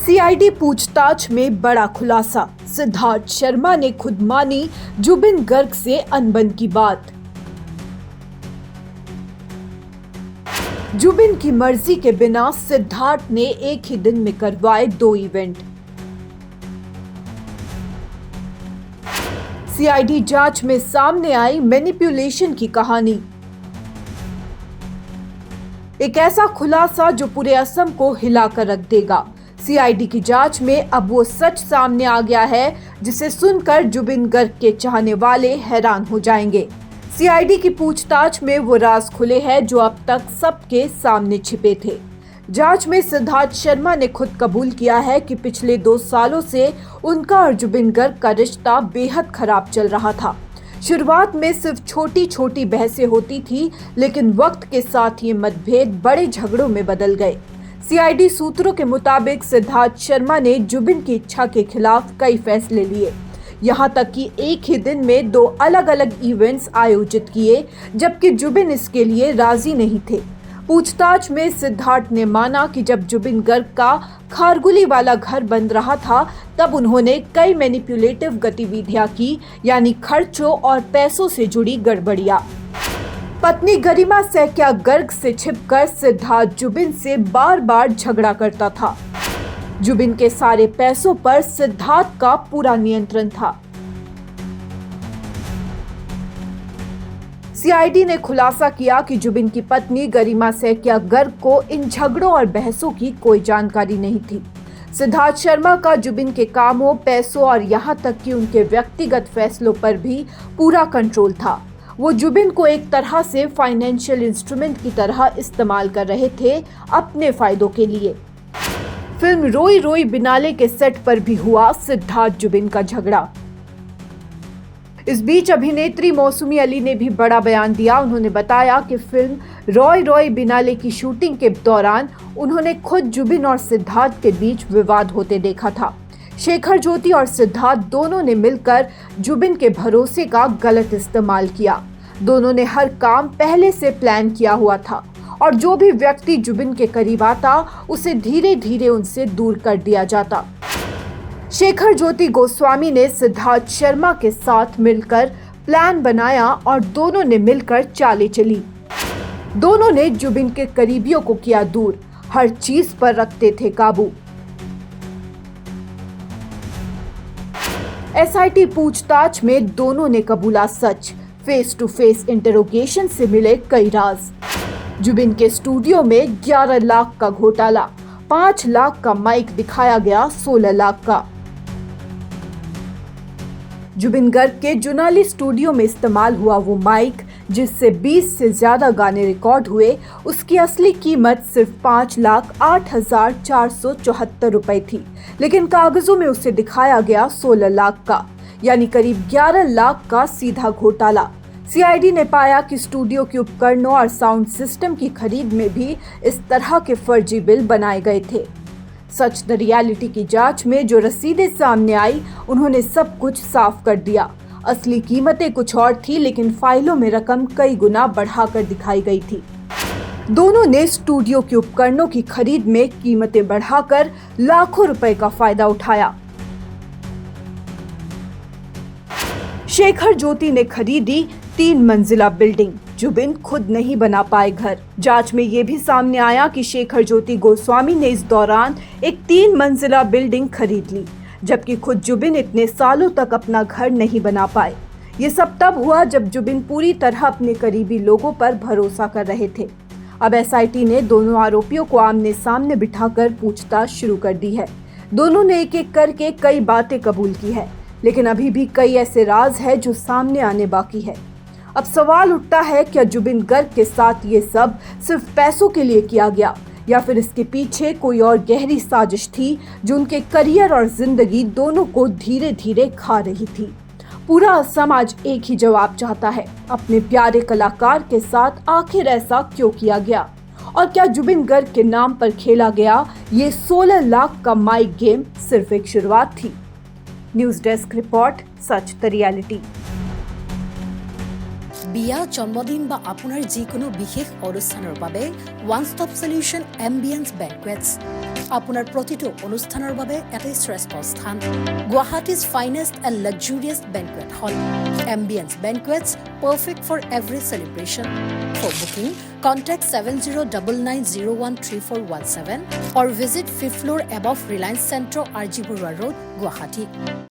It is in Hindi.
सीआईडी पूछताछ में बड़ा खुलासा। सिद्धार्थ शर्मा ने खुद मानी जुबिन गर्ग से अनबन की बात। जुबिन की मर्जी के बिना सिद्धार्थ ने एक ही दिन में करवाए 2 इवेंट। सीआईडी जांच में सामने आई मैनिपुलेशन की कहानी। एक ऐसा खुलासा जो पूरे असम को हिलाकर रख देगा। सीआईडी की जांच में अब वो सच सामने आ गया है जिसे सुनकर जुबिन गर्ग के चाहने वाले हैरान हो जाएंगे। सीआईडी की पूछताछ में वो राज खुले हैं जो अब तक सबके सामने छिपे थे। जांच में सिद्धार्थ शर्मा ने खुद कबूल किया है कि पिछले 2 सालों से उनका और जुबिन गर्ग का रिश्ता बेहद खराब चल रहा था। शुरुआत में सिर्फ छोटी छोटी बहसें होती थी, लेकिन वक्त के साथ ये मतभेद बड़े झगड़ों में बदल गए। सीआईडी सूत्रों के मुताबिक सिद्धार्थ शर्मा ने जुबिन की इच्छा के खिलाफ कई फैसले लिए, यहाँ तक कि एक ही दिन में 2 अलग अलग इवेंट्स आयोजित किए, जबकि जुबिन इसके लिए राजी नहीं थे। पूछताछ में सिद्धार्थ ने माना कि जब जुबिन गर्ग का खारगुली वाला घर बन रहा था, तब उन्होंने कई मैनिपुलेटिव गतिविधियां की, यानी खर्चों और पैसों से जुड़ी गड़बड़ियां। पत्नी गरिमा सैकिया गर्ग से छिपकर सिद्धार्थ जुबिन से बार बार झगड़ा करता था। जुबिन के सारे पैसों पर सिद्धार्थ का पूरा नियंत्रण था। सीआईडी ने खुलासा किया कि जुबिन की पत्नी गरिमा सैकिया गर्ग को इन झगड़ों और बहसों की कोई जानकारी नहीं थी। सिद्धार्थ शर्मा का जुबिन के कामों, पैसों और यहाँ तक कि उनके व्यक्तिगत फैसलों पर भी पूरा कंट्रोल था। वो जुबिन को एक तरह से फाइनेंशियल इंस्ट्रूमेंट की तरह इस्तेमाल कर रहे थे अपने फायदों के लिए। फिल्म रोई रोई बिनाले के सेट पर भी हुआ सिद्धार्थ जुबिन का झगड़ा। इस बीच अभिनेत्री मौसमी अली ने भी बड़ा बयान दिया। उन्होंने बताया कि फिल्म रोई रोई बिनाले की शूटिंग के दौरान उन्होंने खुद जुबिन और सिद्धार्थ के बीच विवाद होते देखा था। शेखर ज्योति और सिद्धार्थ दोनों ने मिलकर जुबिन के भरोसे का गलत इस्तेमाल किया। दोनों ने हर काम पहले से प्लान किया हुआ था और जो भी व्यक्ति जुबिन के करीब आता उसे धीरे धीरे उनसे दूर कर दिया जाता। शेखर ज्योति गोस्वामी ने सिद्धार्थ शर्मा के साथ मिलकर प्लान बनाया और दोनों ने मिलकर चालें चली। दोनों ने जुबिन के करीबियों को किया दूर, हर चीज पर रखते थे काबू। एसआईटी पूछताछ में दोनों ने कबूला सच। फेस टू फेस इंटरोगेशन से मिले कई राज। जुबिन के स्टूडियो में 11 लाख का घोटाला, 5 लाख का माइक दिखाया गया 16 लाख का। जुबिन गर्ग के जुनाली स्टूडियो में इस्तेमाल हुआ वो माइक जिससे 20 से ज्यादा गाने रिकॉर्ड हुए, उसकी असली कीमत सिर्फ 5,08,474 रुपए थी, लेकिन कागजों में उसे दिखाया गया 16 लाख का, यानी करीब 11 लाख का सीधा घोटाला। सीआईडी ने पाया कि स्टूडियो के उपकरणों और साउंड सिस्टम की खरीद में भी इस तरह के फर्जी बिल बनाए गए थे। सच द रियलिटी की जांच में जो रसीदें सामने आई, उन्होंने सब कुछ साफ कर दिया। असली कीमतें कुछ और थी, लेकिन फाइलों में रकम कई गुना बढ़ाकर दिखाई गई थी। दोनों ने स्टूडियो के उपकरणों की खरीद में कीमतें बढ़ाकर लाखों रुपए का फायदा उठाया। शेखर ज्योति ने खरीदी 3 मंजिला बिल्डिंग, जुबिन खुद नहीं बना पाए घर। जांच में ये भी सामने आया कि शेखर ज्योति गोस्वामी ने इस दौरान एक 3 मंजिला बिल्डिंग खरीद ली, जबकि खुद जुबिन इतने सालों तक अपना घर नहीं बना पाए। ये सब तब हुआ जब जुबिन पूरी तरह अपने करीबी लोगों पर भरोसा कर रहे थे। अब एसआईटी ने दोनों आरोपियों को आमने सामने बिठाकर पूछताछ शुरू कर दी है। दोनों ने एक एक करके कई बातें कबूल की है, लेकिन अभी भी कई ऐसे राज है जो सामने आने बाकी है। अब सवाल उठता है, क्या जुबिन गर्ग के साथ ये सब सिर्फ पैसों के लिए किया गया, या फिर इसके पीछे कोई और गहरी साजिश थी जो उनके करियर और जिंदगी दोनों को धीरे धीरे खा रही थी। पूरा असम आज एक ही जवाब चाहता है, अपने प्यारे कलाकार के साथ आखिर ऐसा क्यों किया गया, और क्या जुबिन गर्ग के नाम पर खेला गया ये 16 लाख का माइक गेम सिर्फ एक शुरुआत थी। News desk report, such the reality. বিয়া জন্মদিন বা আপোনাৰ যিকোনো বিশেষ অনুষ্ঠানৰ বাবে ওৱান ষ্টপ সলিউশন এম্বিয়েন্স বেংকুৱেটছ। আপোনাৰ প্ৰতিটো অনুষ্ঠানৰ বাবে এটাই শ্ৰেষ্ঠ স্থান গুৱাহাটীজ ফাইনেষ্ট এণ্ড লাক্সুৰিয়াছ বেংকুৱেট হল ambience বেংকুৱেটছ perfect for every celebration. For booking, contact 7099013417 or visit 5th floor above Reliance Centro, RG Burwa Road, Guwahati.